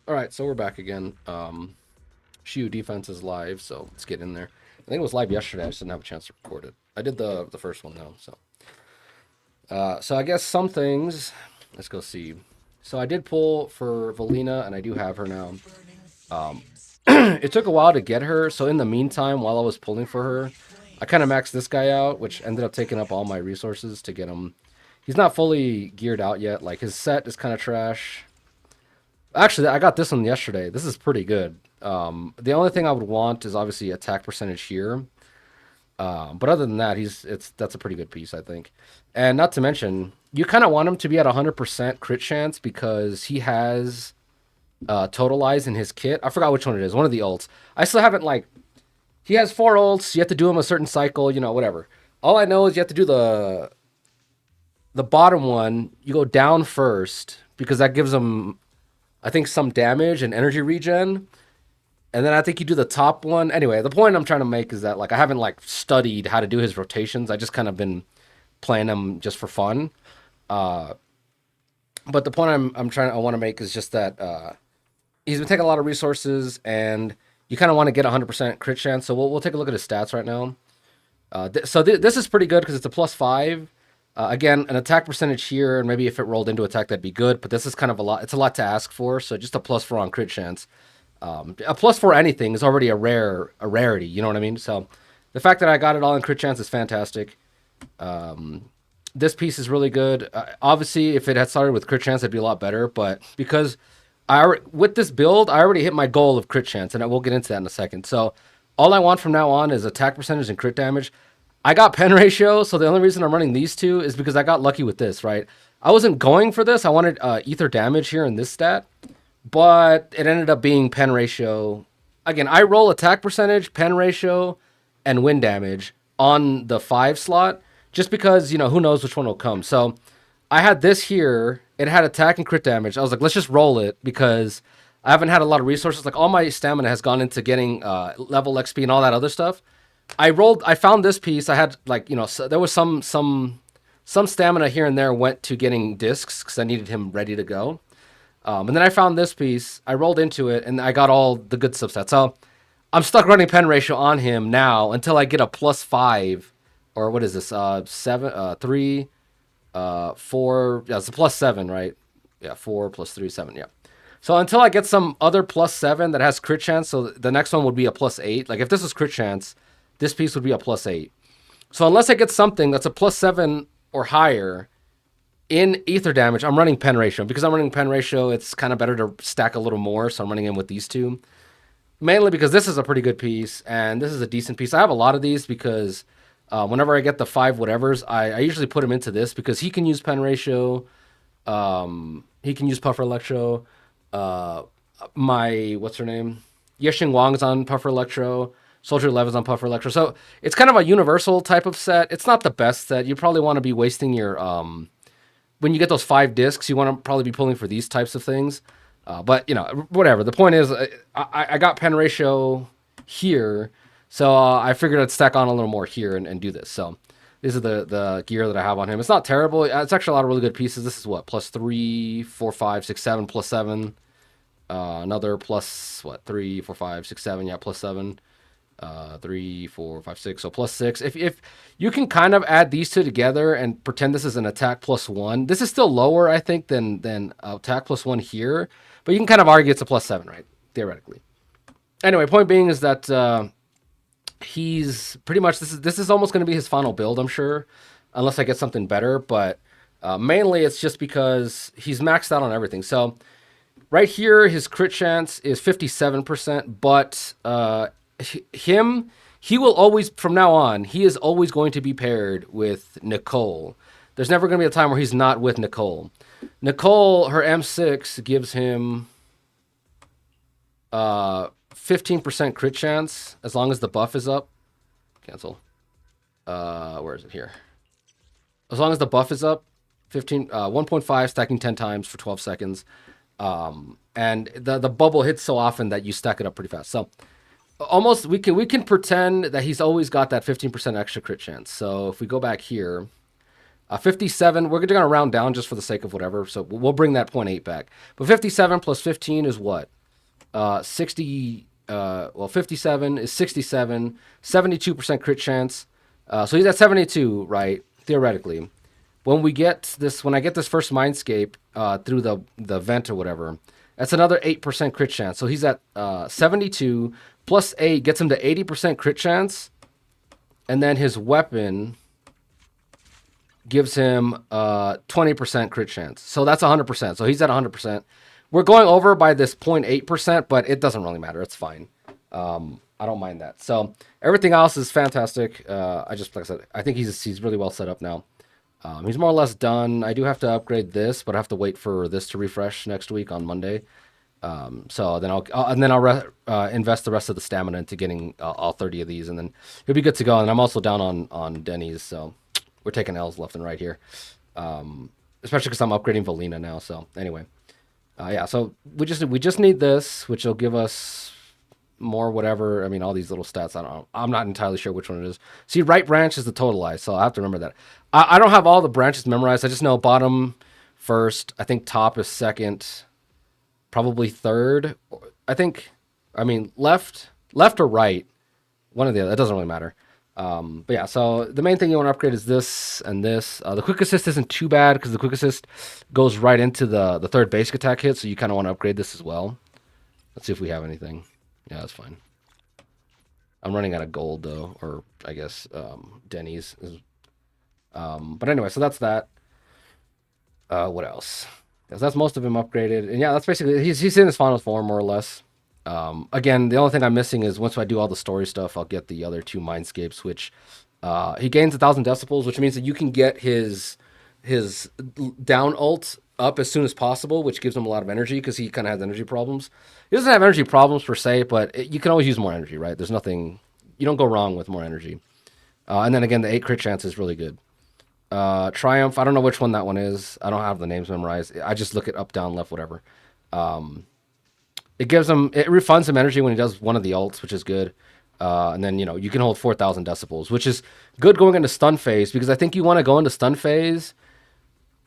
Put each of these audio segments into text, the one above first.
All right, so we're back again. Shiyu defense is live, so let's get in there. I think it was live yesterday. I just didn't have a chance to record it. I did the first one though, so I guess some things. Let's go see. So I did pull for Valina, and I do have her now. Um, it took a while to get her, so in the meantime, while I was pulling for her, I kind of maxed this guy out, which ended up taking up all my resources to get him. He's not fully geared out yet. Like his set is kind of trash. Actually, I got this one yesterday. This is pretty good. The only thing I would want is obviously attack percentage here. But other than that, that's a pretty good piece, I think. And not to mention, you kind of want him to be at 100% crit chance because he has totalize in his kit. I forgot which one it is. One of the ults. I still haven't like. He has 4 ults. You have to do him a certain cycle. Whatever. All I know is you have to do the bottom one. You go down first because that gives him, I think, some damage and energy regen. And then I think you do the top one. Anyway, the point I'm trying to make is that like I haven't like studied how to do his rotations. I just kind of been playing them just for fun. Uh, but the point I want to make is just that he's been taking a lot of resources, and you kind of want to get 100% crit chance. So we'll take a look at his stats right now. This is pretty good because it's a +5. Again, an attack percentage here, and maybe if it rolled into attack, that'd be good. But this is kind of a lot. It's a lot to ask for. So just a +4 on crit chance. A +4 anything is already a rarity. You know what I mean? So the fact that I got it all in crit chance is fantastic. This piece is really good. Obviously, if it had started with crit chance, it'd be a lot better. But because with this build, I already hit my goal of crit chance, and I will get into that in a second. So all I want from now on is attack percentage and crit damage. I got pen ratio, so the only reason I'm running these two is because I got lucky with this, right? I wasn't going for this. I wanted ether damage here in this stat, but it ended up being pen ratio. Again, I roll attack percentage, pen ratio, and win damage on the 5 slot just because, who knows which one will come. So I had this here. It had attack and crit damage. I was like, let's just roll it because I haven't had a lot of resources. Like all my stamina has gone into getting level XP and all that other stuff. I found this piece. I had like, so there was some stamina here and there went to getting discs because I needed him ready to go. And then I found this piece. I rolled into it, and I got all the good subsets. So I'm stuck running pen ratio on him now until I get a +5, or what is this? 3, 4. Yeah, it's a +7, right? Yeah, 4 + 3, 7. Yeah. So until I get some other +7 that has crit chance, so the next one would be a +8. Like if this was crit chance, this piece would be a +8. So unless I get something that's a +7 or higher in ether damage, I'm running pen ratio. Because I'm running pen ratio, it's kind of better to stack a little more, so I'm running in with these two. Mainly because this is a pretty good piece, and this is a decent piece. I have a lot of these because whenever I get the 5 whatevers, I usually put him into this because he can use pen ratio, he can use puffer electro. Uh, what's her name? Yexing Wang's on puffer electro. Soldier Lev is on puffer electro. So it's kind of a universal type of set. It's not the best set. You probably want to be wasting your when you get those 5 discs, you want to probably be pulling for these types of things. But whatever. The point is, I got pen ratio here, so I figured I'd stack on a little more here and do this. So this is the gear that I have on him. It's not terrible. It's actually a lot of really good pieces. This is what +3, 4, 5, 6, 7, +7. Another plus what 3, 4, 5, 6, 7. Yeah, +7. 3, 4, 5, 6. So +6. If you can kind of add these two together and pretend this is an attack +1, this is still lower, I think, than attack +1 here. But you can kind of argue it's a +7, right? Theoretically. Anyway, point being is that he's pretty much this is almost going to be his final build, I'm sure, unless I get something better. But mainly it's just because he's maxed out on everything. So right here, his crit chance is 57%, but he will always, from now on, he is always going to be paired with Nicole. There's never going to be a time where he's not with Nicole. Nicole, her M6 gives him 15% crit chance as long as the buff is up. Cancel. Where is it here? As long as the buff is up, 1.5 stacking 10 times for 12 seconds. And the bubble hits so often that you stack it up pretty fast. So almost we can pretend that he's always got that 15% extra crit chance. So if we go back here, 57, we're going to round down just for the sake of whatever, so we'll bring that point 0.8 back. But 57 plus 15 is what? 60, well, 57 is 67, 72% crit chance. So he's at 72, right? Theoretically. When I get this first Mindscape through the vent or whatever, that's another 8% crit chance. So he's at 72 plus 8 gets him to 80% crit chance. And then his weapon gives him 20% crit chance. So that's 100%. So he's at 100%. We're going over by this 0.8%, but it doesn't really matter. It's fine. I don't mind that. So everything else is fantastic. Like I said, I think he's really well set up now. He's more or less done. I do have to upgrade this, but I have to wait for this to refresh next week on Monday. So then I'll invest the rest of the stamina into getting all 30 of these, and then he'll be good to go. And I'm also down on Denny's, so we're taking L's left and right here. Especially because I'm upgrading Valina now. So anyway, yeah. So we just need this, which will give us more whatever. I mean, all these little stats. I'm not entirely sure which one it is. See, right branch is the totalized, so I have to remember that. I don't have all the branches memorized. I just know bottom first. I think top is second. Probably third. I think. I mean, left or right. One or the other. It doesn't really matter. But yeah, so the main thing you want to upgrade is this and this. The quick assist isn't too bad because the quick assist goes right into the third basic attack hit, so you kind of want to upgrade this as well. Let's see if we have anything. Yeah, that's fine. I'm running out of gold though, or I guess Denny's. But anyway, so that's that. What else? Because that's most of him upgraded, and yeah, that's basically he's in his final form more or less. Again, the only thing I'm missing is once I do all the story stuff, I'll get the other two Mindscapes, which he gains 1,000 decibels, which means that you can get his down ult up as soon as possible, which gives him a lot of energy because he kind of has energy problems. He doesn't have energy problems per se, but you can always use more energy, right? There's nothing, you don't go wrong with more energy. And then again, the 8 crit chance is really good. Triumph, I don't know which one that one is. I don't have the names memorized. I just look it up, down, left, whatever. It refunds him energy when he does one of the ults, which is good. And then, you can hold 4,000 decibels, which is good going into stun phase, because I think you want to go into stun phase.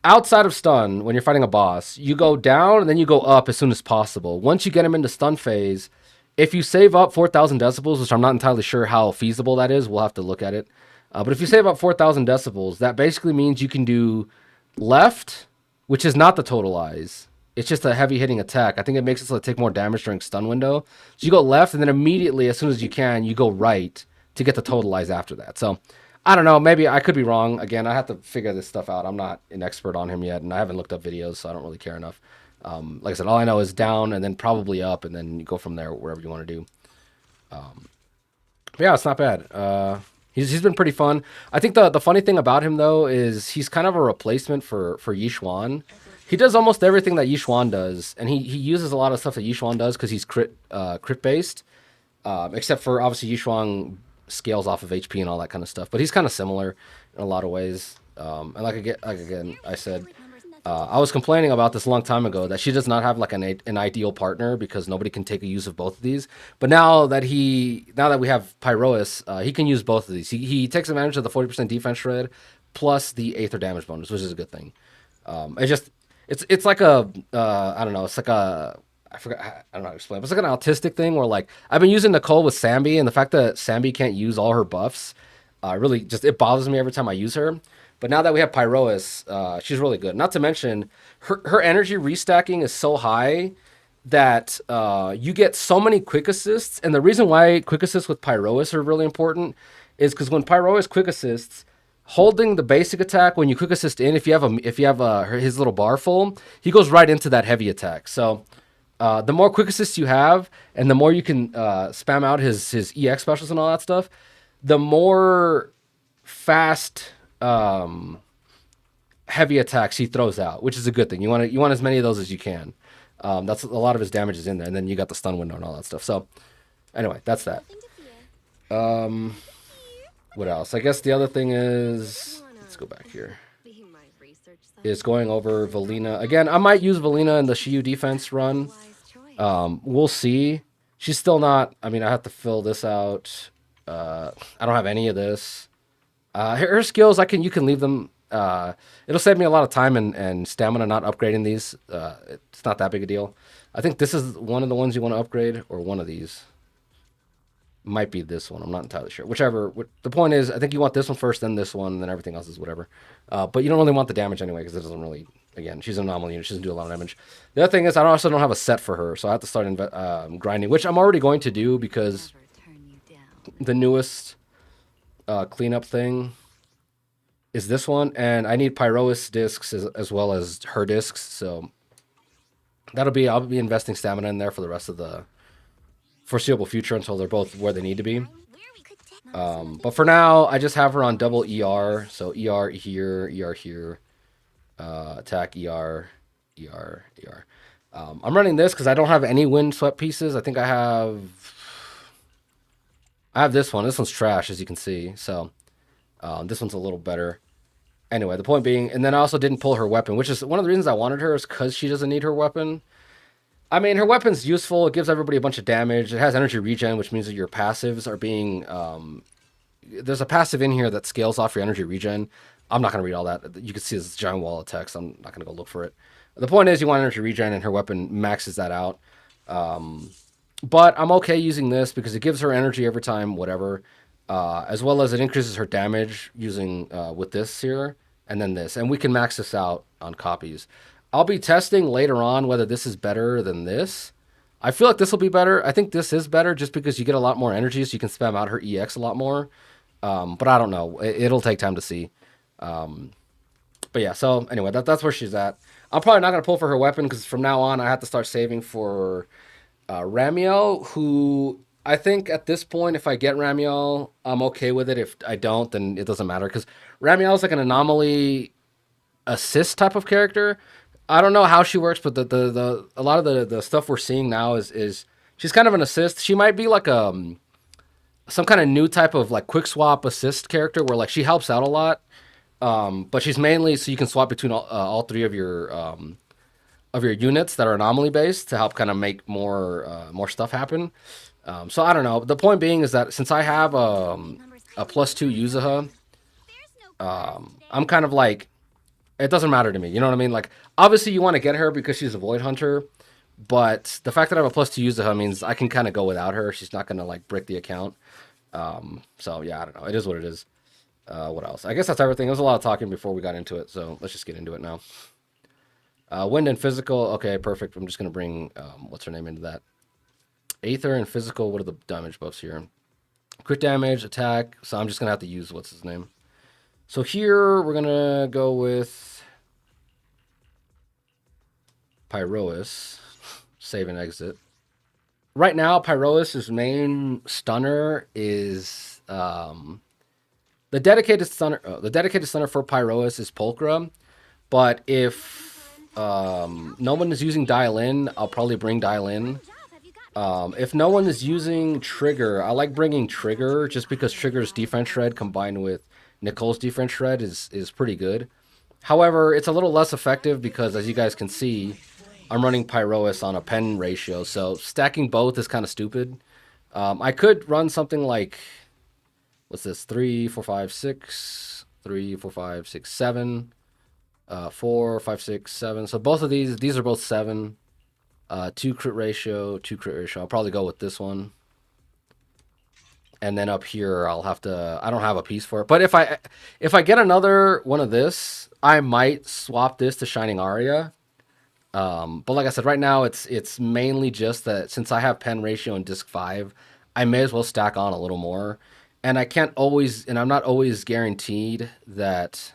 Outside of stun, when you're fighting a boss, you go down and then you go up as soon as possible. Once you get him into stun phase, if you save up 4,000 decibels, which I'm not entirely sure how feasible that is, we'll have to look at it. But if you save up 4,000 decibels, that basically means you can do left, which is not the totalize. It's just a heavy hitting attack. I think it makes it so it take more damage during stun window. So you go left, and then immediately, as soon as you can, you go right to get the totalize after that. So I don't know. Maybe I could be wrong. Again, I have to figure this stuff out. I'm not an expert on him yet, and I haven't looked up videos, so I don't really care enough. Like I said, all I know is down and then probably up, and then you go from there wherever you want to do. But yeah, it's not bad. He's been pretty fun. I think the funny thing about him though is he's kind of a replacement for Yishuan. He does almost everything that Yishuan does, and he uses a lot of stuff that Yishuan does because he's crit based. Except for obviously Yishuan scales off of HP and all that kind of stuff, but he's kind of similar in a lot of ways. And again, I said I was complaining about this a long time ago that she does not have like an ideal partner because nobody can take a use of both of these. But now that we have Pyrois, he can use both of these. He takes advantage of the 40% defense shred plus the Aether damage bonus, which is a good thing. It's like a I don't know. It's like a I forgot. I don't know how to explain. But it's like an autistic thing where like I've been using Nicole with Sambi, and the fact that Sambi can't use all her buffs, really just it bothers me every time I use her. But now that we have Pyrois, she's really good. Not to mention her energy restacking is so high that you get so many quick assists. And the reason why quick assists with Pyrois are really important is because when Pyrois quick assists, holding the basic attack when you quick assist in, if you have his little bar full, he goes right into that heavy attack. So the more quick assists you have, and the more you can spam out his EX specials and all that stuff, the more fast heavy attacks he throws out, which is a good thing. You want as many of those as you can. That's a lot of his damage is in there, and then you got the stun window and all that stuff. So anyway, that's that. What else? I guess the other thing is, let's go back here. Is going over Valina again. I might use Valina in the Shiyu defense run. We'll see. She's still not. I mean, I have to fill this out. I don't have any of this. Her skills, you can leave them. It'll save me a lot of time and stamina not upgrading these. It's not that big a deal. I think this is one of the ones you want to upgrade, or one of these. Might be this one. I'm not entirely sure. Whichever. The point is, I think you want this one first, then this one, and then everything else is whatever. But you don't really want the damage anyway, because it doesn't really. Again, she's an anomaly unit. She doesn't do a lot of damage. The other thing is, I also don't have a set for her, so I have to start grinding, which I'm already going to do because the newest cleanup thing is this one, and I need Pyrois discs as well as her discs, so I'll be investing stamina in there for the rest of the foreseeable future until they're both where they need to be. But for now, I just have her on double ER, so ER here, ER here, attack ER, ER, ER. I'm running this because I don't have any windswept pieces. I think I have this one. This one's trash, as you can see, so this one's a little better. Anyway, the point being, and then I also didn't pull her weapon, which is one of the reasons I wanted her, is because she doesn't need her weapon. I mean, her weapon's useful. It gives everybody a bunch of damage. It has energy regen, which means that your passives are being... there's a passive in here that scales off your energy regen. I'm not going to read all that. You can see this giant wall of text. I'm not going to go look for it. The point is you want energy regen, and her weapon maxes that out. But I'm okay using this because it gives her energy every time, whatever. As well as it increases her damage using with this here, and then this. And we can max this out on copies. I'll be testing later on whether this is better than this. I feel like this will be better. I think this is better just because you get a lot more energy, so you can spam out her EX a lot more. But I don't know. It'll take time to see. But yeah, so anyway, that's where she's at. I'm probably not going to pull for her weapon because from now on I have to start saving for Ramiel, who I think at this point, if I get Ramiel, I'm okay with it. If I don't, then it doesn't matter because Ramiel is like an anomaly assist type of character. I don't know how she works, but a lot of the stuff we're seeing now is she's kind of an assist. She might be like some kind of new type of like quick swap assist character where like she helps out a lot, but she's mainly so you can swap between all three of your units that are anomaly based to help kind of make more stuff happen. So I don't know. The point being is that since I have a +2 Yuzuha, I'm kind of like, it doesn't matter to me. You know what I mean? Like, obviously you want to get her because she's a Void Hunter, but the fact that I have a +2 Yuzuha means I can kind of go without her. She's not going to, like, brick the account. So, yeah, I don't know. It is what it is. What else? I guess that's everything. There was a lot of talking before we got into it, so let's just get into it now. Wind and physical. Okay, perfect. I'm just going to bring, what's her name into that? Aether and physical. What are the damage buffs here? Crit damage, attack. So I'm just going to have to use, what's his name? So here, we're going to go with Pyrois. Save and exit. Right now, Pyrois' main stunner is... the dedicated stunner for Pyrois is Pulchra. But if no one is using Dial In, I'll probably bring Dial In. If no one is using Trigger, I like bringing Trigger just because Trigger's defense shred combined with Nicole's defense shred is pretty good. However, it's a little less effective because, as you guys can see, I'm running Pyrois on a pen ratio, so stacking both is kind of stupid. I could run something like, what's this? 3, 4, 5, 6, 3, 4, 5, 6, 7, 4, 5, 6, 7. So both of these are both 7. 2 crit ratio, 2 crit ratio. I'll probably go with this one. And then up here, I'll have to... I don't have a piece for it. But if I get another one of this, I might swap this to Shining Aria. But like I said, right now, it's mainly just that since I have pen ratio in disc 5, I may as well stack on a little more. And I can't always... And I'm not always guaranteed that...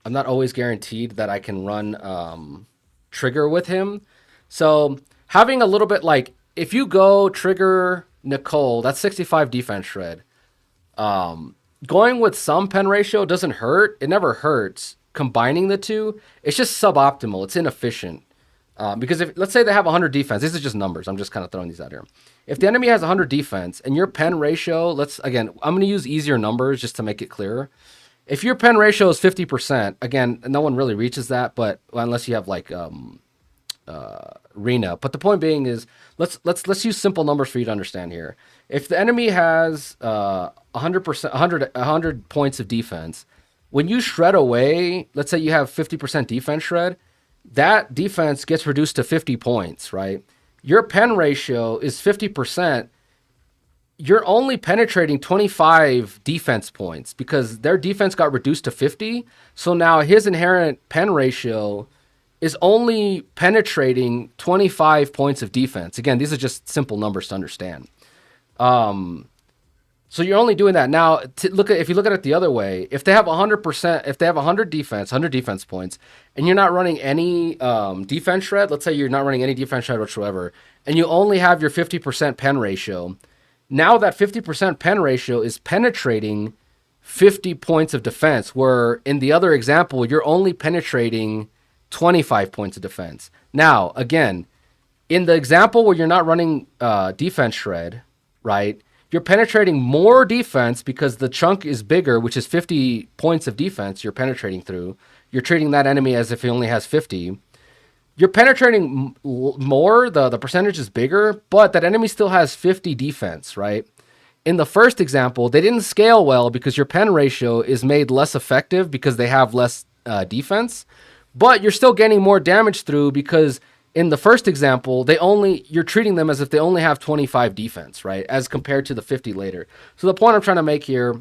I can run Trigger with him. So having a little bit like... If you go Trigger... Nicole, that's 65 defense shred. Going with some pen ratio doesn't hurt. It never hurts. Combining the two, it's just suboptimal. It's inefficient. Because if, let's say they have 100 defense. These are just numbers. I'm just kind of throwing these out here. If the enemy has 100 defense and your pen ratio, I'm going to use easier numbers just to make it clearer. If your pen ratio is 50%, again, no one really reaches that, but unless you have like Rena. But the point being is, let's use simple numbers for you to understand here. If the enemy has 100% 100 points of defense, when you shred away, let's say you have 50% defense shred, that defense gets reduced to 50 points, right? Your pen ratio is 50%. You're only penetrating 25 defense points because their defense got reduced to 50. So now his inherent pen ratio is only penetrating 25 points of defense. Again, these are just simple numbers to understand. So you're only doing that now. If you look at it the other way, if they have 100%, if they have 100 defense points, and you're not running any defense shred, let's say you're not running any defense shred whatsoever, and you only have your 50% pen ratio. Now that 50% pen ratio is penetrating 50 points of defense, where in the other example you're only penetrating 25 points of defense. Now, again, in the example where you're not running defense shred, right? You're penetrating more defense because the chunk is bigger, which is 50 points of defense you're penetrating through. You're treating that enemy as if he only has 50. You're penetrating more, the percentage is bigger, but that enemy still has 50 defense, right? In the first example, they didn't scale well because your pen ratio is made less effective because they have less defense, but you're still getting more damage through because in the first example, you're treating them as if they only have 25 defense, right? As compared to the 50 later. So the point I'm trying to make here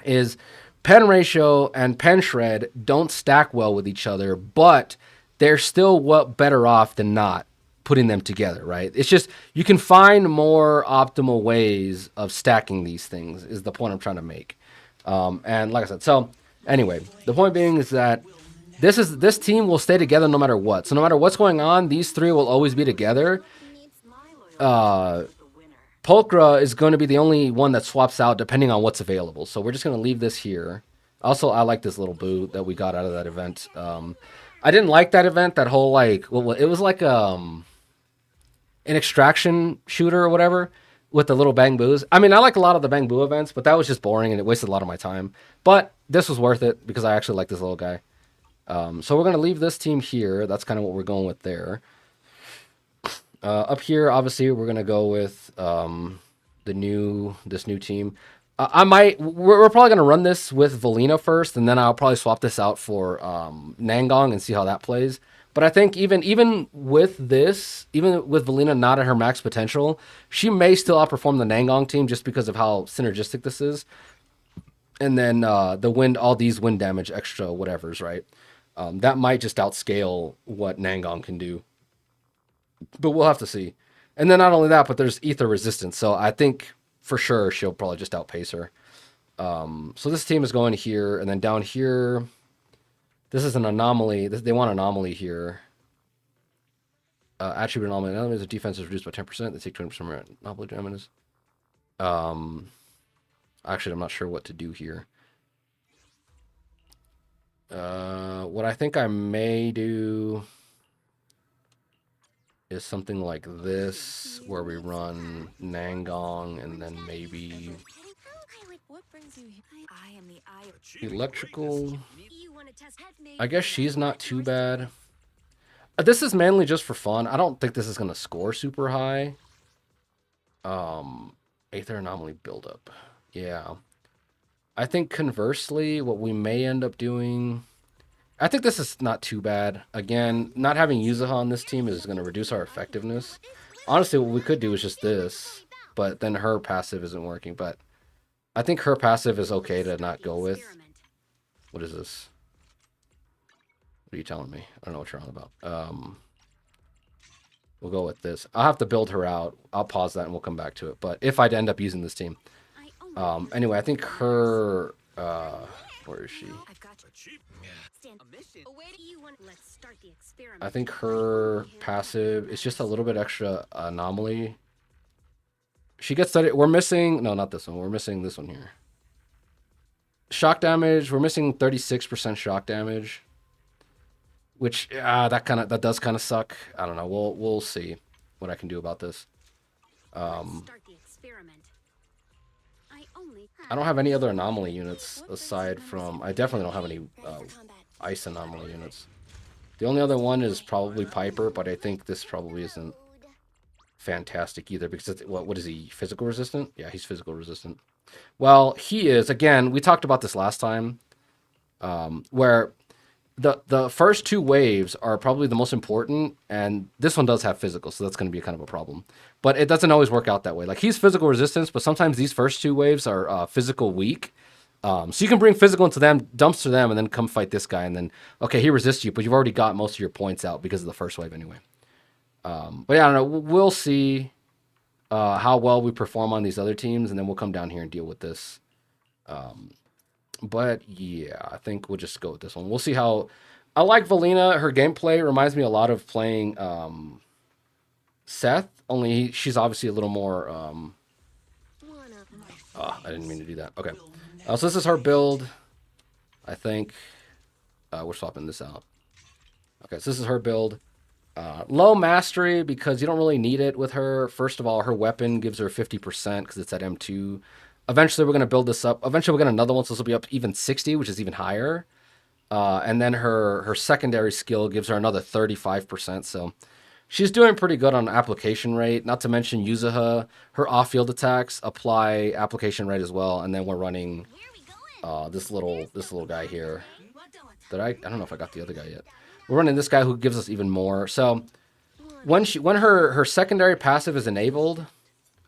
is pen ratio and pen shred don't stack well with each other, but they're still better off than not putting them together, right? It's just you can find more optimal ways of stacking these things is the point I'm trying to make. And like I said, so anyway, the point being is that this team will stay together no matter what. So no matter what's going on, these three will always be together. Pulchra is going to be the only one that swaps out depending on what's available. So we're just going to leave this here. Also, I like this little boot that we got out of that event. I didn't like that event, that whole it was like an extraction shooter or whatever with the little bang boos. I mean, I like a lot of the bang boo events, but that was just boring and it wasted a lot of my time. But this was worth it because I actually like this little guy. So we're going to leave this team here. That's kind of what we're going with there. Up here, obviously, we're going to go with this new team. We're probably going to run this with Valina first, and then I'll probably swap this out for Nangong and see how that plays. But I think even with Valina not at her max potential, she may still outperform the Nangong team just because of how synergistic this is. And then all these wind damage extra whatevers, right? That might just outscale what Nangong can do. But we'll have to see. And then not only that, but there's ether resistance. So I think for sure she'll probably just outpace her. So this team is going here. And then down here, this is an anomaly. They want anomaly here. Attribute anomaly. Enemies of defense is reduced by 10%. They take 20% anomaly damage. Actually, I'm not sure what to do here. What I think I may do is something like this, where we run Nangong and then maybe electrical. I guess she's not too bad. This is mainly just for fun. I don't think this is going to score super high. Aether anomaly buildup. Yeah. I think conversely, what we may end up doing... I think this is not too bad. Again, not having Yuzuha on this team is going to reduce our effectiveness. Honestly, what we could do is just this, but then her passive isn't working. But I think her passive is okay to not go with. What is this? What are you telling me? I don't know what you're on about. We'll go with this. I'll have to build her out. I'll pause that and we'll come back to it. But if I end up using this team. Anyway, I think her... where is she? I think her passive is just a little bit extra anomaly. She gets that. We're missing... No, not this one. We're missing this one here. Shock damage. We're missing 36% shock damage. Which, that does kind of suck. I don't know. We'll see what I can do about this. I don't have any other anomaly units aside from... I definitely don't have any ice anomaly units. The only other one is probably Piper, but I think this probably isn't fantastic either because it's, what is he? Physical resistant? Yeah, he's physical resistant. Well, he is. Again, we talked about this last time. where the first two waves are probably the most important, and this one does have physical, so that's going to be kind of a problem. But it doesn't always work out that way. Like, he's physical resistance, but sometimes these first two waves are physical weak. So you can bring physical into them, dumps to them, and then come fight this guy, and then, okay, he resists you, but you've already got most of your points out because of the first wave anyway. But yeah, I don't know. We'll see how well we perform on these other teams, and then we'll come down here and deal with this. But yeah, I think we'll just go with this one. We'll see how. I like Valina. Her gameplay reminds me a lot of playing Seth, only she's obviously a little more. I didn't mean to do that. Okay. So this is her build. I think we're swapping this out. Okay, so this is her build. Low mastery because you don't really need it with her. First of all, her weapon gives her 50% because it's at M2. Eventually, we're going to build this up. Eventually, we'll get another one, so this will be up to even 60, which is even higher. And then her secondary skill gives her another 35%. So she's doing pretty good on application rate. Not to mention Yuzuha, her off-field attacks apply application rate as well. And then we're running this little guy here. I don't know if I got the other guy yet. We're running this guy who gives us even more. So when her secondary passive is enabled,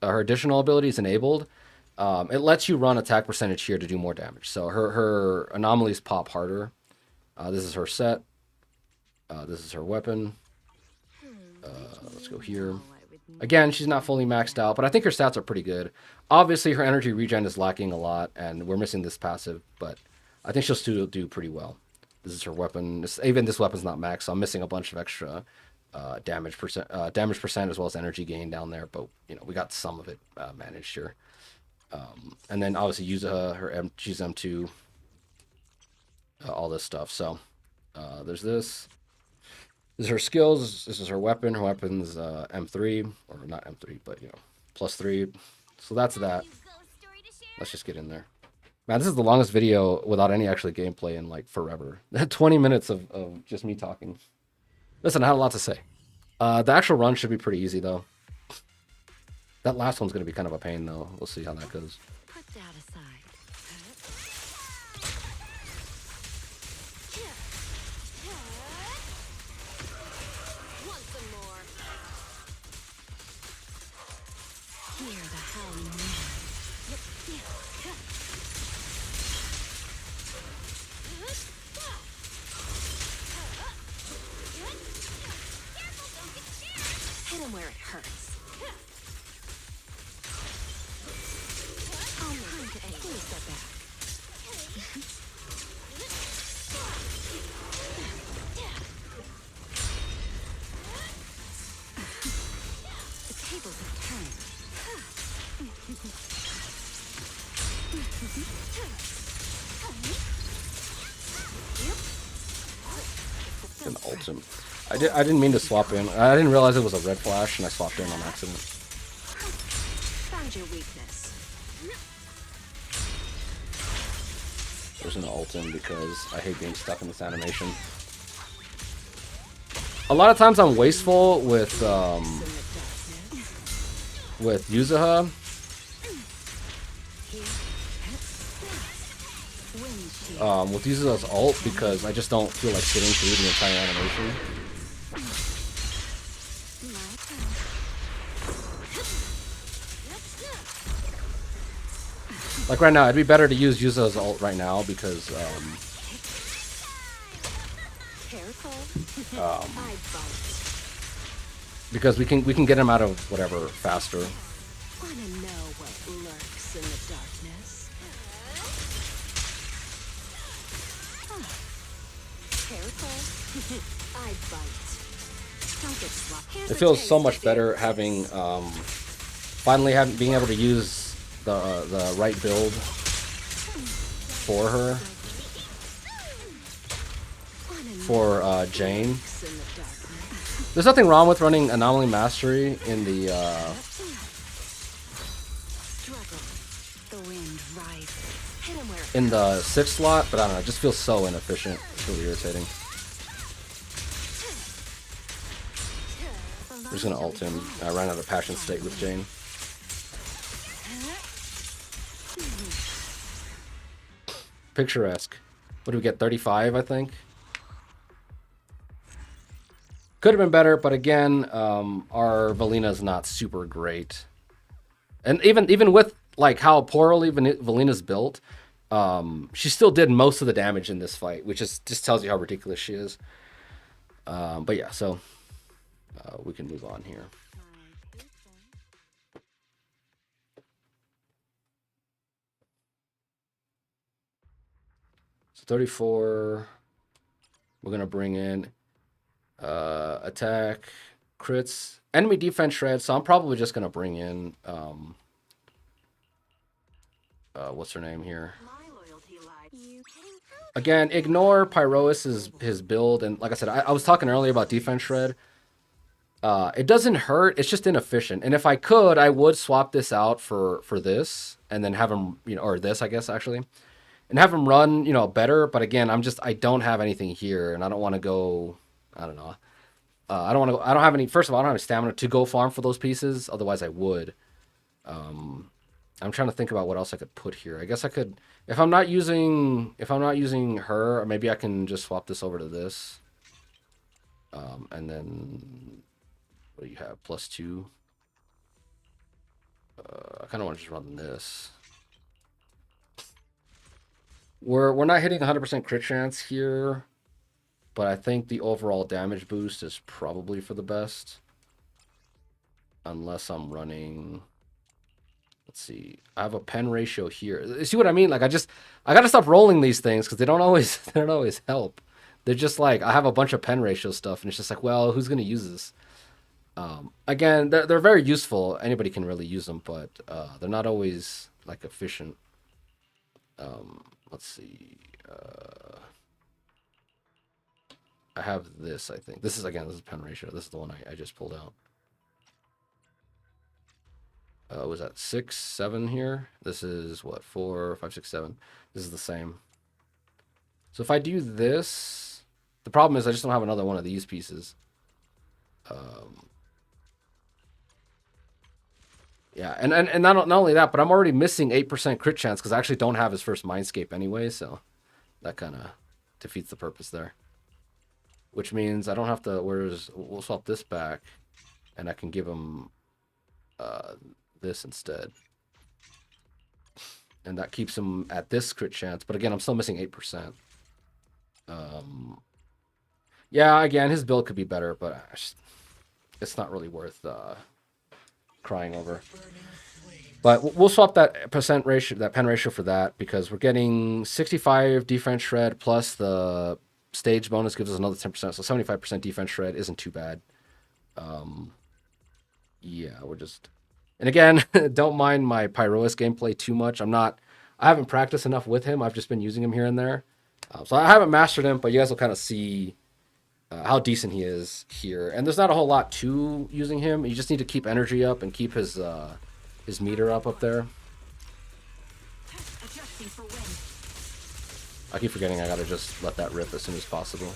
her additional ability is enabled, it lets you run attack percentage here to do more damage. So her anomalies pop harder. This is her set. This is her weapon. Let's go here. Again, she's not fully maxed out, but I think her stats are pretty good. Obviously, her energy regen is lacking a lot, and we're missing this passive, but I think she'll still do pretty well. This is her weapon. Even this weapon's not maxed, so I'm missing a bunch of extra damage percent as well as energy gain down there, but we got some of it managed here. And then obviously Yuzuha, she's M2, all this stuff. So there's this. This is her skills. This is her weapon. Her weapon's M3, or not M3, but +3. So that's that. Let's just get in there. Man, this is the longest video without any actually gameplay in like forever. 20 minutes of just me talking. Listen, I had a lot to say. The actual run should be pretty easy though. That last one's going to be kind of a pain though. We'll see how that goes. Put that aside. Want some more? Hear the howling wind. Hit him where it hurts. Please step back. The tables have turned. An ultimate. I didn't mean to swap in. I didn't realize it was a red flash, and I swapped in on accident. Found your weakness. There's an ult in because I hate being stuck in this animation. A lot of times I'm wasteful with Yuzuha. With Yuzuha's ult because I just don't feel like sitting through the entire animation. Like right now, it'd be better to use Yuzuha's ult right now because we can get him out of whatever faster. Wanna know what lurks in the darkness? Careful. I bite. Don't get sloppy. It feels so much better having finally being able to use the right build for her, for Jane. There's nothing wrong with running Anomaly Mastery in the in the 6th slot, but I don't know, it just feels so inefficient. It's really irritating. I'm just gonna ult him. I ran out of Passion State with Jane. Picturesque. What do we get? 35, I think. Could have been better, but again, our Valina is not super great. And even with like how poorly Valina's built, she still did most of the damage in this fight, which just tells you how ridiculous she is. But yeah, so we can move on here. So 34. We're gonna bring in attack, crits, enemy defense shred. So I'm probably just gonna bring in what's her name here? Again, ignore Pyrois' his build, and like I said, I was talking earlier about defense shred. It doesn't hurt, it's just inefficient. And if I could, I would swap this out for this, and then have him, or this, I guess, actually. And have him run, better. But again, I don't have anything here, and I don't want to go, I don't know. I don't have any, first of all, I don't have any stamina to go farm for those pieces. Otherwise, I would. I'm trying to think about what else I could put here. I guess I could, if I'm not using her, or maybe I can just swap this over to this. And then, what do you have? +2. I kind of want to just run this. We're not hitting 100% crit chance here, but I think the overall damage boost is probably for the best. Unless I'm running, let's see, I have a pen ratio here. You see what I mean? Like I gotta stop rolling these things because they don't always help. They're just like, I have a bunch of pen ratio stuff, and it's just like, well, who's gonna use this? Again, they're very useful. Anybody can really use them, but they're not always like efficient. Let's see. I have this, I think. This is pen ratio. This is the one I just pulled out. Was that 6, 7 here? This is what, 4, 5, 6, 7. This is the same. So if I do this, the problem is I just don't have another one of these pieces. Yeah, and not only that, but I'm already missing 8% crit chance because I actually don't have his first Mindscape anyway, so that kind of defeats the purpose there. Which means I don't have to, we'll swap this back, and I can give him this instead. And that keeps him at this crit chance, but again, I'm still missing 8%. Yeah, again, his build could be better, but it's not really worth crying over. But we'll swap that pen ratio for that, because we're getting 65 defense shred plus the stage bonus gives us another 10%, so 75% defense shred isn't too bad. Yeah, we're just, and again, don't mind my Pyrois gameplay too much. I haven't practiced enough with him. I've just been using him here and there, so I haven't mastered him. But you guys will kind of see how decent he is here. And there's not a whole lot to using him. You just need to keep energy up and keep his meter up there. I keep forgetting I gotta just let that rip as soon as possible.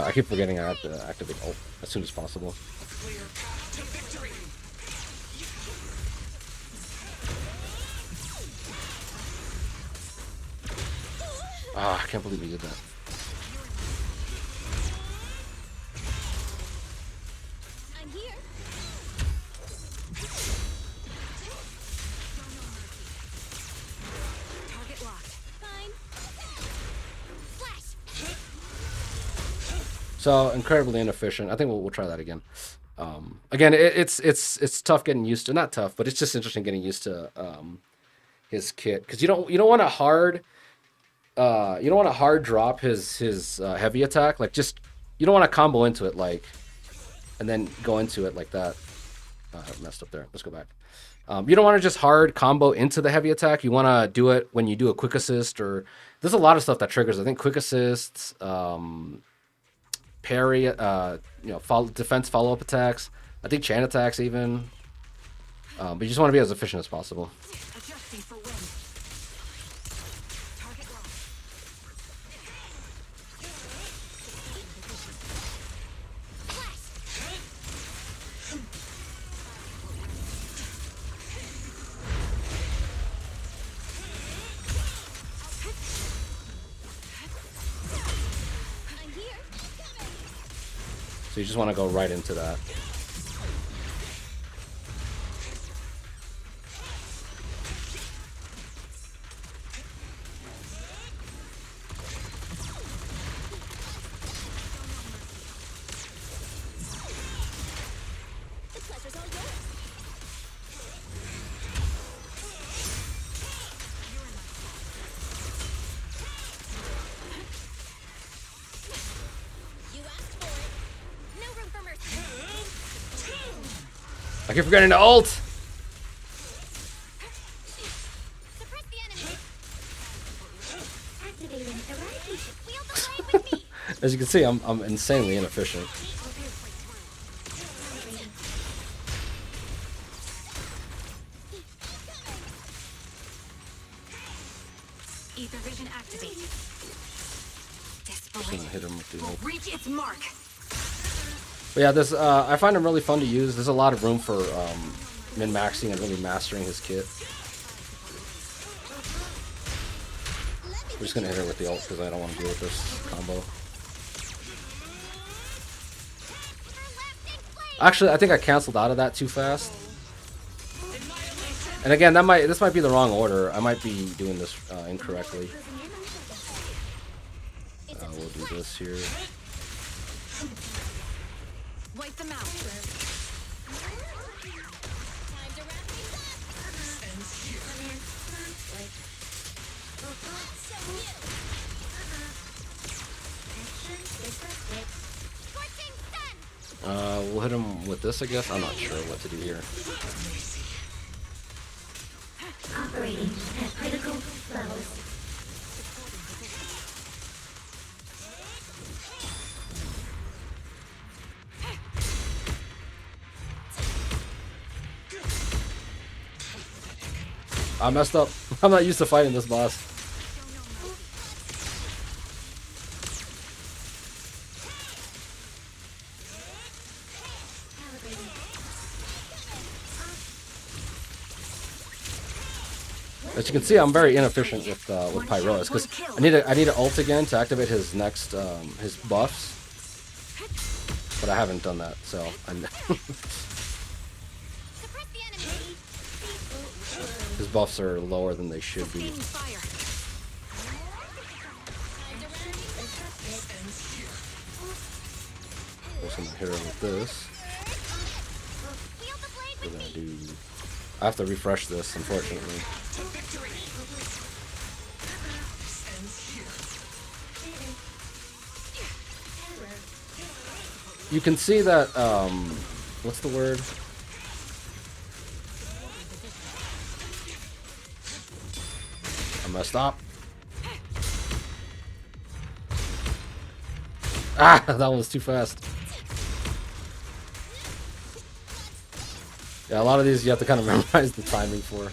I keep forgetting I have to activate ult as soon as possible. Ah, I can't believe he did that. I'm here. Target locked. Fine. Flash. So incredibly inefficient. I think we'll try that again. Again, it's tough getting used to. Not tough, but it's just interesting getting used to his kit, because you don't want to hard drop his heavy attack. Like, just, you don't want to combo into it like, and then go into it like that. I messed up there. Let's go back. You don't want to just hard combo into the heavy attack. You want to do it when you do a quick assist, or there's a lot of stuff that triggers. I think quick assists, parry, defense follow-up attacks. I think chain attacks even. But you just want to be as efficient as possible. Adjusting for wind. Target locked. I'm here. So you just want to go right into that. The pleasure's all yours. You asked for it. No room for mercy. I keep forgetting to ult. Suppress the enemy. Activating eradication. Feel the blade with me. As you can see, I'm insanely inefficient. Ether vision activated. Just gonna hit him with the ult. Reach its mark. But yeah, this I find him really fun to use. There's a lot of room for min-maxing and really mastering his kit. We're just gonna hit her with the ult because I don't want to deal with this combo. Actually, I think I canceled out of that too fast. And again, this might be the wrong order. I might be doing this incorrectly. We'll do this here. Wipe them out. Time to wrap things up. Scorching sun. We'll hit him with this, I guess. I'm not sure what to do here. Operating at critical levels. I messed up. I'm not used to fighting this boss. As you can see, I'm very inefficient with Pyroas because I need to ult again to activate his next his buffs, but I haven't done that, so Suppress the enemy. his buffs are lower than they should be. Sustaining fire. I'm just gonna hit her with this. Feel the blade We're with gonna me. do. I have to refresh this, unfortunately. You can see that, what's the word? I messed up. Ah, that one was too fast. Yeah, a lot of these you have to kind of memorize the timing for.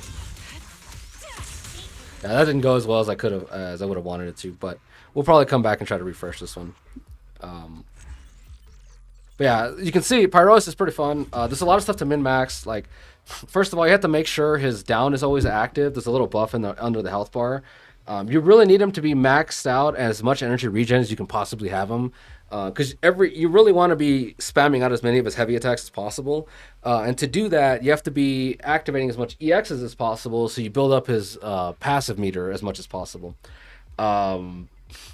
Yeah, that didn't go as well as I could have, as I would have wanted it to, but we'll probably come back and try to refresh this one. But yeah, you can see Pyrosis is pretty fun. There's a lot of stuff to min-max. Like, first of all, you have to make sure his down is always active. There's a little buff in the under the health bar. You really need him to be maxed out as much energy regen as you can possibly have him, because you really want to be spamming out as many of his heavy attacks as possible. And to do that, you have to be activating as much EXs as possible, so you build up his passive meter as much as possible.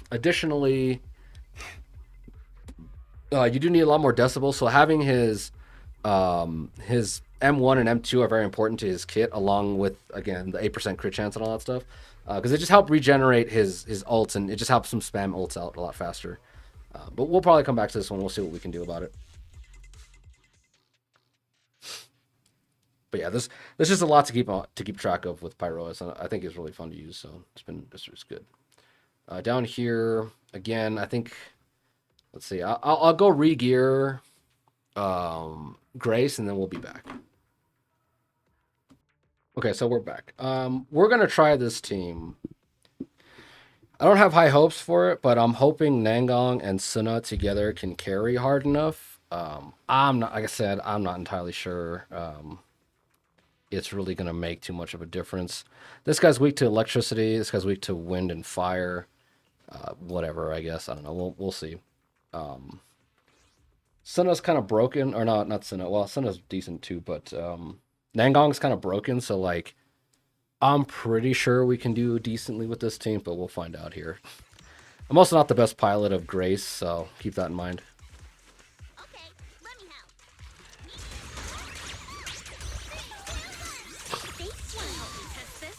Additionally, you do need a lot more decibels, so having his M1 and M2 are very important to his kit, along with, again, the 8% crit chance and all that stuff, because it just helps regenerate his ults, and it just helps him spam ults out a lot faster. But we'll probably come back to this one. We'll see what we can do about it. But yeah, there's just a lot to keep track of with Pyroas, and I think it's really fun to use, so it's good. Down here again, I think. Let's see. I'll go re-gear Grace, and then we'll be back. Okay, so we're back. We're gonna try this team. I don't have high hopes for it, but I'm hoping Nangong and Suna together can carry hard enough. I'm not, like I said, I'm not entirely sure. It's really gonna make too much of a difference. This guy's weak to electricity. This guy's weak to wind and fire. Whatever, I guess. I don't know. We'll see. Suna's kind of broken, or not Suna. Well, Suna's decent too, but Nangong's kind of broken. So like, I'm pretty sure we can do decently with this team, but we'll find out here. I'm also not the best pilot of Grace, so keep that in mind. Okay, let me help. They want to help me test this.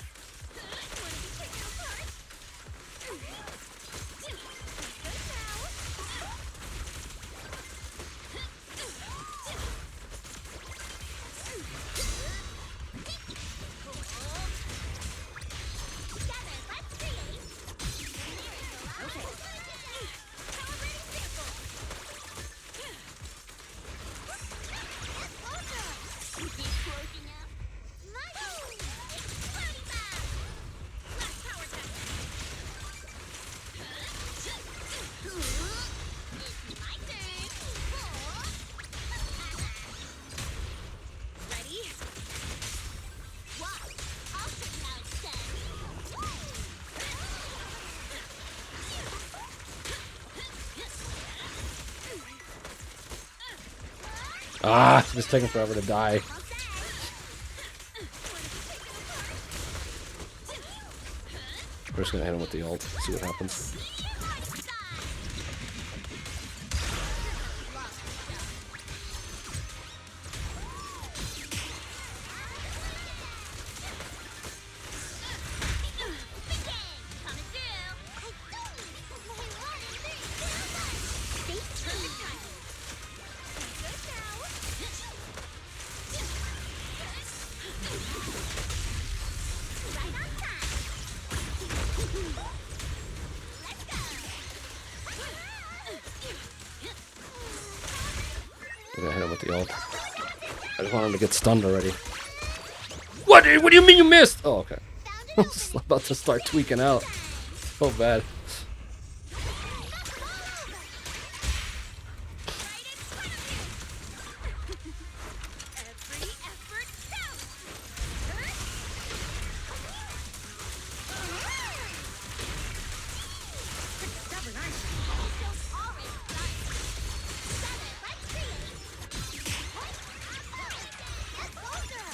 Want to be taken apart? Good Together, let's create. Okay. Calibrating vehicle. Keep closing up. Nice. Exploding back. Last power test. It's my turn. Ready? Watch. I'll show you how it's done. Ah, it's just taking forever to die. We're just gonna hit him with the ult, see what happens. We're gonna hit him with the ult. I just want him to get stunned already. What? What do you mean you missed? Oh, okay. I was about to start tweaking out. So bad. Every effort counts. Stubborn, aren't you? Don't always start. Together, let's create. Get closer.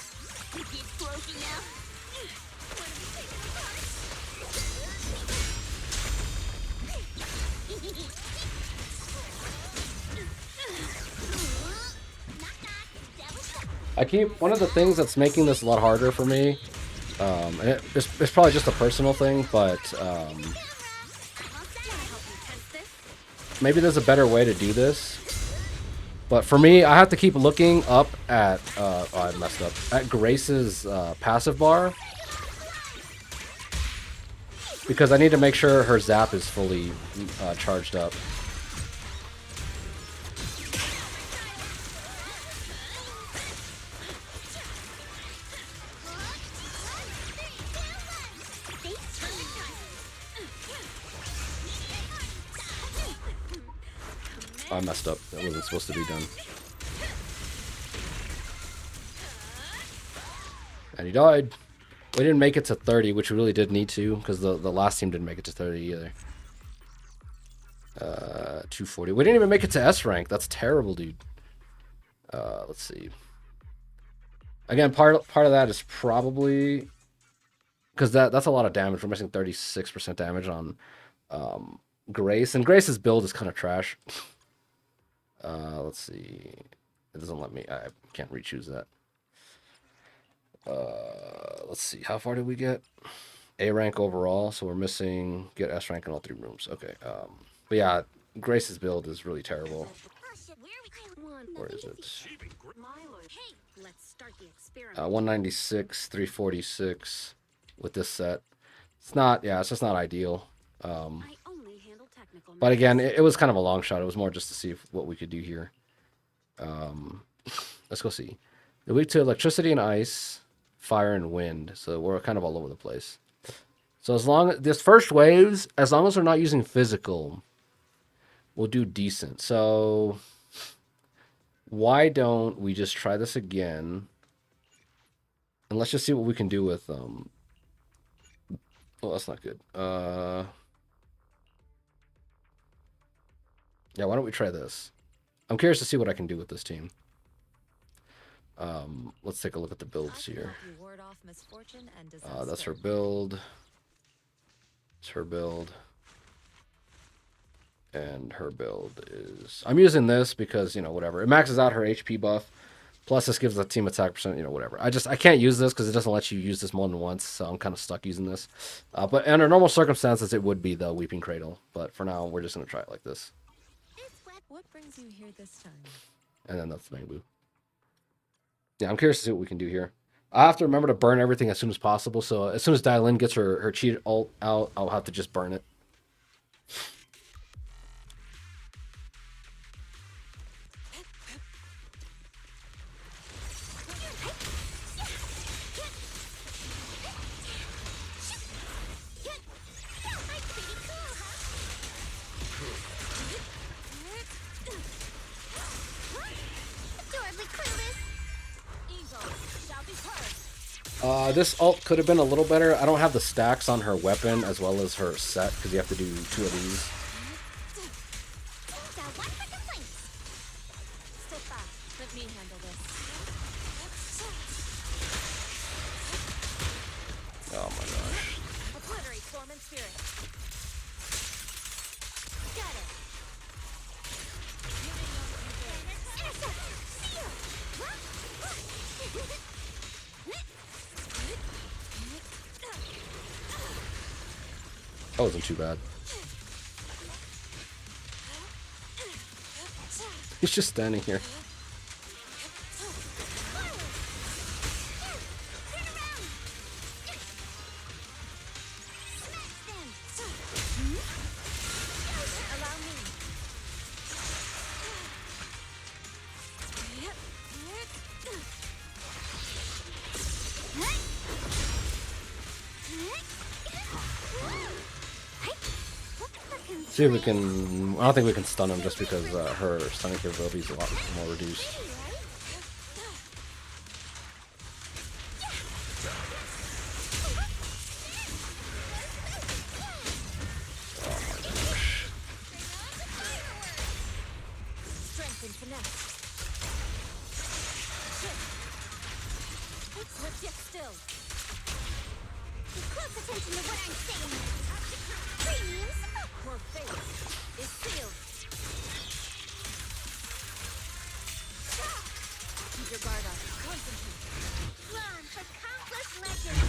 You keep closing now. Want to be taken apart? Knock, knock. Devil's One of the things that's making this a lot harder for me, and it's probably just a personal thing, but maybe there's a better way to do this. But for me, I have to keep looking up at, oh, I messed up, at Grace's passive bar. Because I need to make sure her zap is fully charged up. I messed up. That wasn't supposed to be done. And he died. We didn't make it to 30, which we really did need to, because the last team didn't make it to 30 either. 240. We didn't even make it to S rank. That's terrible, dude. Let's see. Again, part of that is probably because that's a lot of damage. We're missing 36% damage on Grace, and Grace's build is kind of trash. Let's see. It doesn't let me. I can't re-choose that. Let's see. How far did we get? A rank overall, so we're missing get S rank in all 3 rooms. Okay. But yeah, Grace's build is really terrible. Where is it? Let's start the experiment. 196, 346 with this set. It's not. Yeah, it's just not ideal. I only handle technical But again, it was kind of a long shot. It was more just to see what we could do here. Let's go see. They're weak to electricity and ice, fire and wind. So we're kind of all over the place. So as long as this first waves, as long as we're not using physical, we'll do decent. So why don't we just try this again? And let's just see what we can do with oh, that's not good. Yeah, why don't we try this? I'm curious to see what I can do with this team. Let's take a look at the builds here. That's her build. It's her build. And her build is... I'm using this because, you know, whatever. It maxes out her HP buff. Plus, this gives the team attack percent, you know, whatever. I can't use this because it doesn't let you use this more than once, so I'm kind of stuck using this. But under normal circumstances, it would be the Weeping Cradle. But for now, we're just going to try it like this. What brings you here this time? And then that's the Bamboo. Yeah, I'm curious to see what we can do here. I have to remember to burn everything as soon as possible, so as soon as Dialin gets her cheat ult out, I'll have to just burn it. This ult could have been a little better. I don't have the stacks on her weapon as well as her set because you have to do 2 of these. Let me handle this. Oh my gosh. Obliterate form and spirit. Got it. That wasn't too bad. He's just standing here. See if we can... I don't think we can stun him just because her stunning capability is a lot more reduced. Oh my gosh. Strength and finesse. Lift yet still. Pay close attention to what I'm saying. Premium support. More faith is sealed. Keep your guard up. Concentrate. Run for countless legends,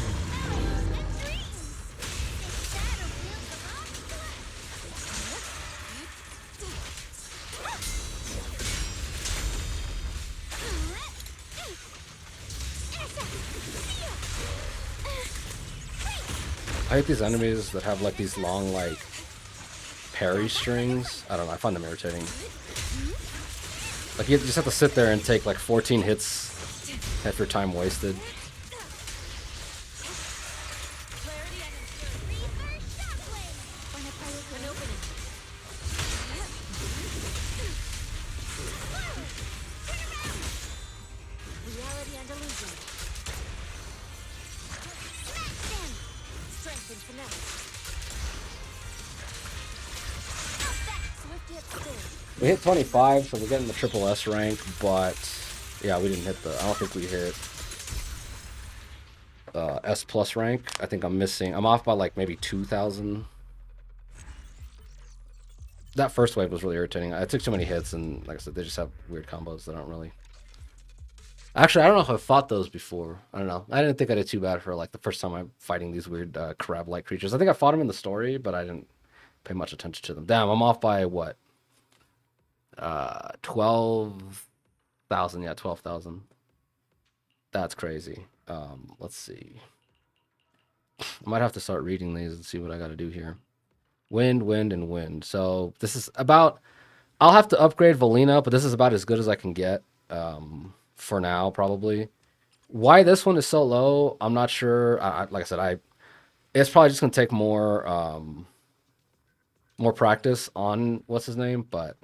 melodies, and dreams. This battlefield belongs to us. I hate these enemies that have like these long like parry strings. I don't know, I find them irritating. Like you just have to sit there and take like 14 hits half your time wasted. Clarity and Reverse shockwave. an opening. Reality and illusion. Smash them. Strength and finesse. Out back. Swift yet still. We hit 25, so we're getting the triple S rank, but yeah, we didn't hit the... I don't think we hit S plus rank. I think I'm missing... I'm off by like maybe 2,000. That first wave was really irritating. I took too many hits, and like I said, they just have weird combos that aren't really... Actually, I don't know if I've fought those before. I don't know. I didn't think I did too bad for like the first time I'm fighting these weird crab-like creatures. I think I fought them in the story, but I didn't pay much attention to them. Damn, I'm off by what? 12,000. Yeah, 12,000. That's crazy. Let's see. I might have to start reading these and see what I got to do here. Wind, wind, and wind. So this is about... I'll have to upgrade Valina, but this is about as good as I can get for now, probably. Why this one is so low, I'm not sure. Like I said, it's probably just gonna take more practice on what's his name, but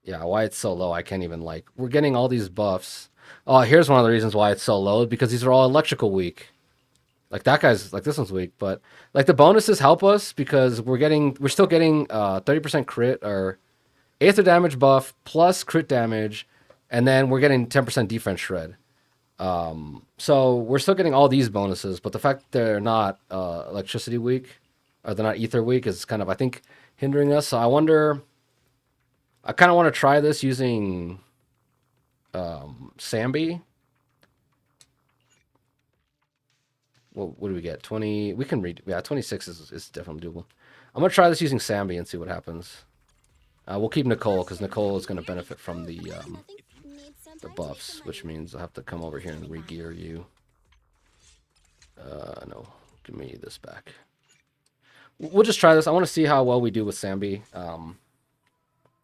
yeah, why it's so low, I can't even like. We're getting all these buffs. Oh, here's one of the reasons why it's so low, because these are all electrical weak. Like that guy's like this one's weak, but like the bonuses help us because we're still getting 30% crit or Aether damage buff plus crit damage, and then we're getting 10% defense shred. So we're still getting all these bonuses, but the fact they're not electricity weak or they're not ether weak is kind of, I think, hindering us. So I wonder. I kind of want to try this using Sambi. What do we get? 20. We can read. Yeah, 26 is definitely doable. I'm gonna try this using Sambi and see what happens. We'll keep Nicole because Nicole is gonna benefit from the buffs, which means I'll have to come over here and re-gear you. No, give me this back. We'll just try this. I want to see how well we do with Sambi.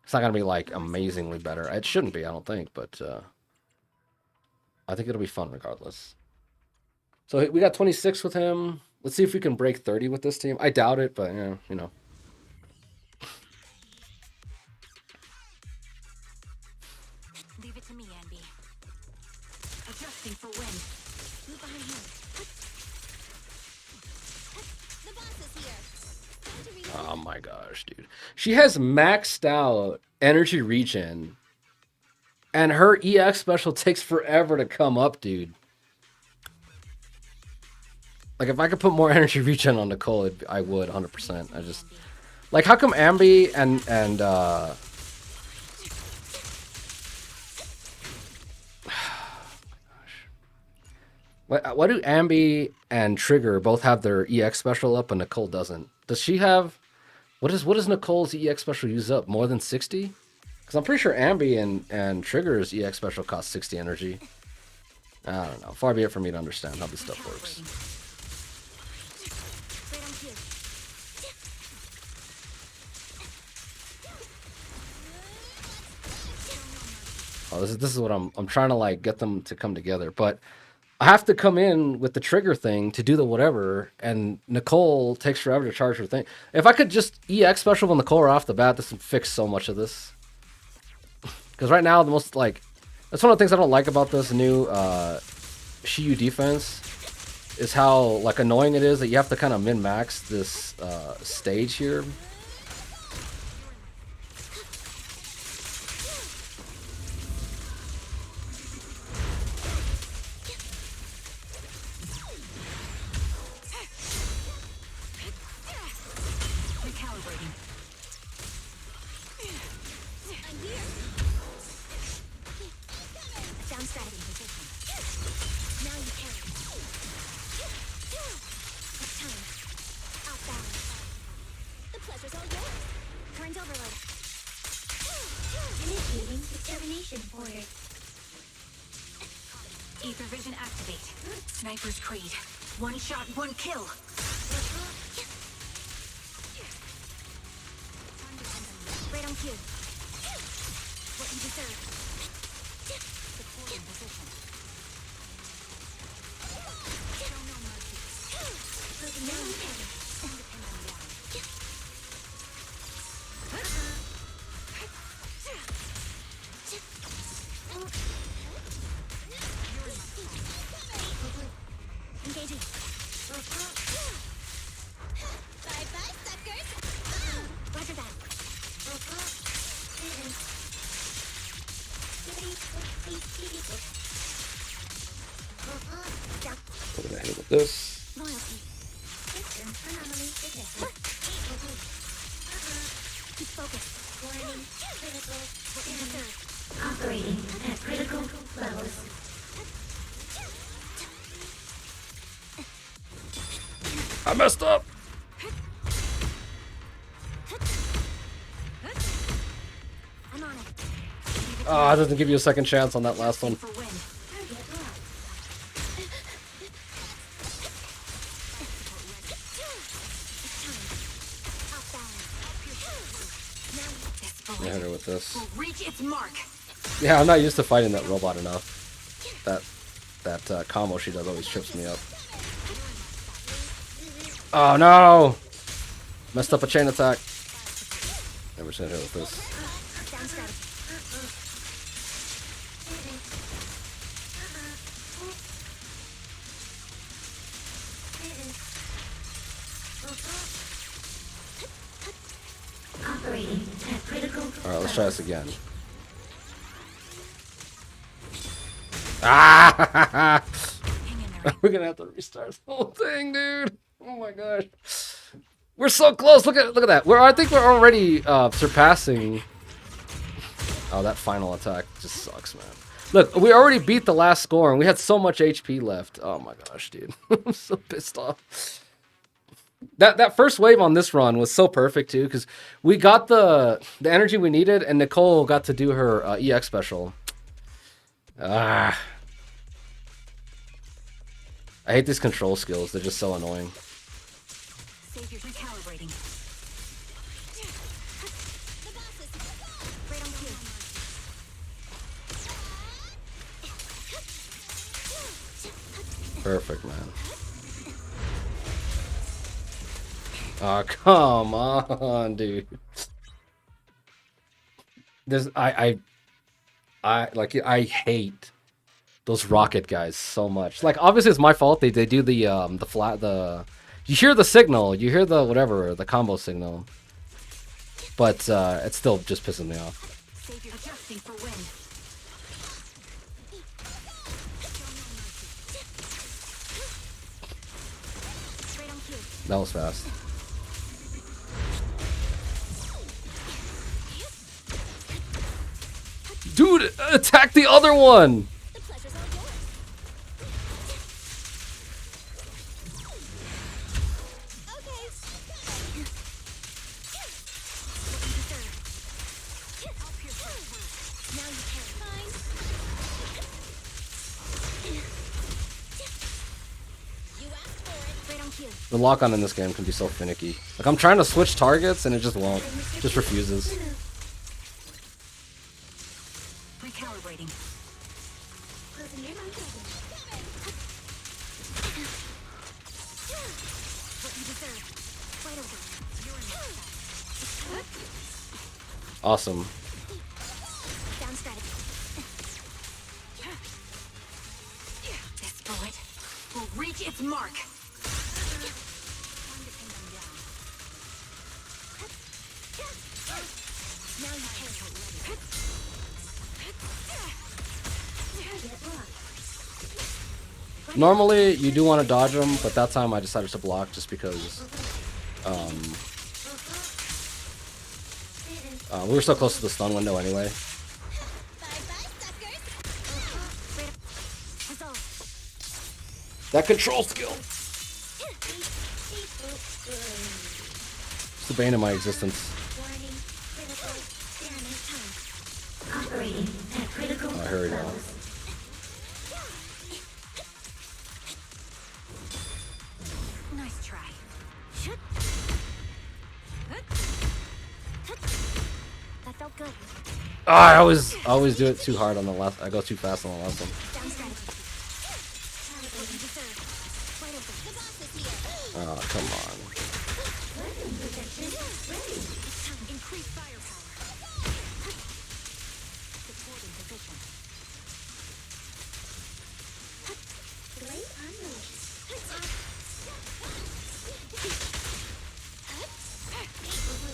It's not gonna be like amazingly better. It shouldn't be, I don't think, but I think it'll be fun regardless. So we got 26 with him. Let's see if we can break 30 with this team. I doubt it, but yeah, you know. Leave it to me, Andy. Adjusting for wind. Move behind him. The boss is here. Time to reload. Oh my gosh, dude. She has maxed out energy regen. And her EX special takes forever to come up, dude. Like, if I could put more energy regen on Nicole, I would, 100%. I just... Like, how come Ambi and why do Ambi and Trigger both have their EX special up and Nicole doesn't? Does she have... What does Nicole's EX special use up? More than 60? Because I'm pretty sure Ambi and Trigger's EX special costs 60 energy. I don't know. Far be it for me to understand how this stuff works. Right on cue. Oh, this is what I'm trying to like get them to come together, but I have to come in with the trigger thing to do the whatever, and Nicole takes forever to charge her thing. If I could just EX special with Nicole right off the bat, this would fix so much of this. Because right now, that's one of the things I don't like about this new Shiyu defense is how like annoying it is that you have to kind of min-max this stage here. Recalibrating. I'm here. Sound strategy position. Now you carry. It's time. Off balance. The pleasure's all yours. Current overload. Initiating extermination order. Ether vision activate. Sniper's Creed. One shot, one kill. Right on cue. What you deserve. Supporting position. Show no mercy. Now you carry. Send the pendulum down. Engaging. Bye-bye, suckers. Roger that. We're gonna hit with this. Loyalty. System anomaly detected. Keep focused. Warning. Critical. What you deserve. Operating at critical levels. I messed up. I'm on it. Ah, it doesn't give you a second chance on that last one. For win. Target locked. Off balance. Now this for I hit wind. her with this. Will reach its mark. Yeah, I'm not used to fighting that robot enough. That combo she does always trips me up. Oh no! Messed up a chain attack. Never should hit her with this. Down strategy. Operating at critical. Alright, let's try this again. Ah! Hang in there. We're gonna have to restart the whole thing, dude. Oh my gosh. We're so close. Look at that. I think we're already surpassing. Oh, that final attack just sucks, man. Look, we already beat the last score, and we had so much HP left. Oh my gosh, dude. I'm so pissed off. That first wave on this run was so perfect too, because we got the energy we needed, and Nicole got to do her EX special. Ah. I hate these control skills. They're just so annoying. Save your recalibrating. The boss is Right on cue. Perfect, man. Oh, come on, dude. I hate those rocket guys so much. Like, obviously it's my fault. They do the you hear the signal, you hear the whatever, the combo signal. But it still just pisses me off. Save your adjusting for wind. Right on cue. That was fast. Dude, attack the other one! the pleasure's all yours. Okay. Now you can. Fine. You asked for it. Right on cue. The lock-on in this game can be so finicky. Like, I'm trying to switch targets and it just won't. Just refuses. Recalibrating. Closing in on Kevin. What you deserve. Right over. You're in my sight. Awesome. Down strategy. This bullet will reach its mark. Time to pin them down. Now you can. Normally, you do want to dodge them, but that time I decided to block just because we were so close to the stun window anyway. Bye-bye, suckers. Resolve. That control skill! It's the bane of my existence. Warning. Critical experiment time. Operating at critical. Oh, here we go. Nice try. That felt good. Oh, I always do it too hard on the last. I go too fast on the last one. Down strategy. What you deserve. Right over. The boss is here. Oh, come on. Increase firepower. Supporting position. Blade unleashed.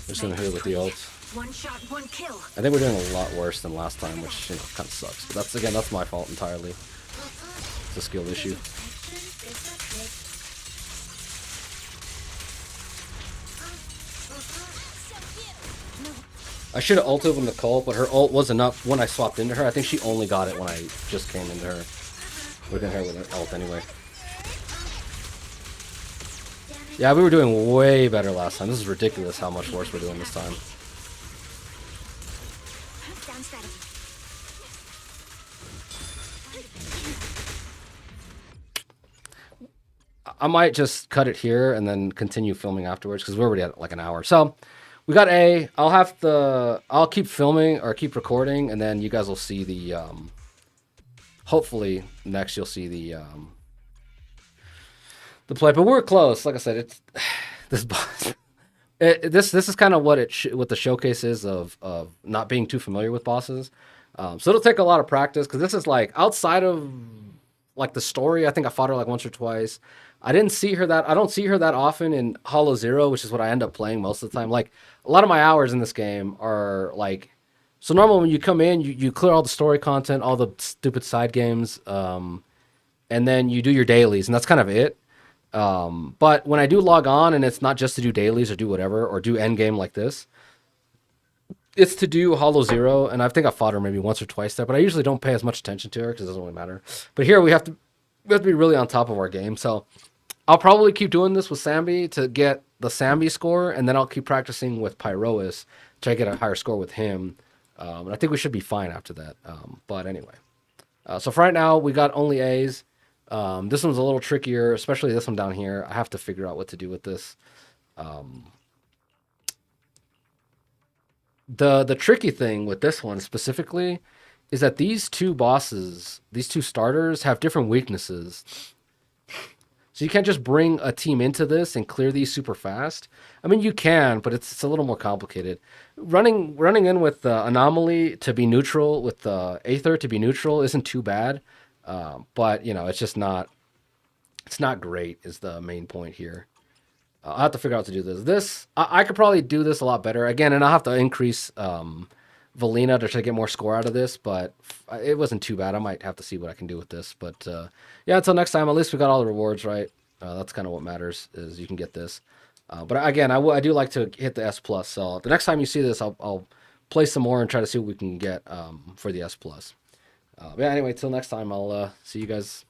Just gonna hit it with the ult. One shot, one kill. I think we're doing a lot worse than last time, which kind of sucks. But that's my fault entirely. It's a skill issue. I should have ulted with Nicole, but her ult was enough when I swapped into her. I think she only got it when I just came into her. We're gonna hit her with an ult anyway. Yeah, we were doing way better last time. This is ridiculous how much worse we're doing this time. Down strategy. I might just cut it here and then continue filming afterwards because we're already at like an hour. So We got A. I'll keep filming or keep recording, and then you guys will see the. Hopefully, next you'll see the play. But we're close. Like I said, it's this boss. This is kind of what what the showcase is of not being too familiar with bosses. So it'll take a lot of practice because this is like outside of like the story. I think I fought her like once or twice. I didn't see her that I don't see her that often in Hollow Zero, which is what I end up playing most of the time. Like a lot of my hours in this game are like so normally when you come in, you clear all the story content, all the stupid side games, and then you do your dailies, and that's kind of it. But when I do log on, and it's not just to do dailies or do whatever or do end game like this, it's to do Hollow Zero, and I think I fought her maybe once or twice there, but I usually don't pay as much attention to her because it doesn't really matter. But here we have to be really on top of our game. So I'll probably keep doing this with Sambi to get the Sambi score, and then I'll keep practicing with Pyrois to try to get a higher score with him. And I think we should be fine after that. But anyway, so for right now, we got only A's. This one's a little trickier, especially this one down here. I have to figure out what to do with this. The tricky thing with this one specifically is that these two bosses, these two starters, have different weaknesses. So you can't just bring a team into this and clear these super fast. I mean, you can, but it's a little more complicated. Running in with Anomaly to be neutral, with Aether to be neutral, isn't too bad. But you know, it's just not. It's not great. Is the main point here. I'll have to figure out how to do this. I could probably do this a lot better again, and I'll have to increase Valina to try to get more score out of this. But it wasn't too bad. I might have to see what I can do with this. But yeah, until next time. At least we got all the rewards right. That's kind of what matters is you can get this. But again, I do like to hit the S plus. So the next time you see this, I'll play some more and try to see what we can get for the S plus. Yeah. Anyway, till next time. I'll see you guys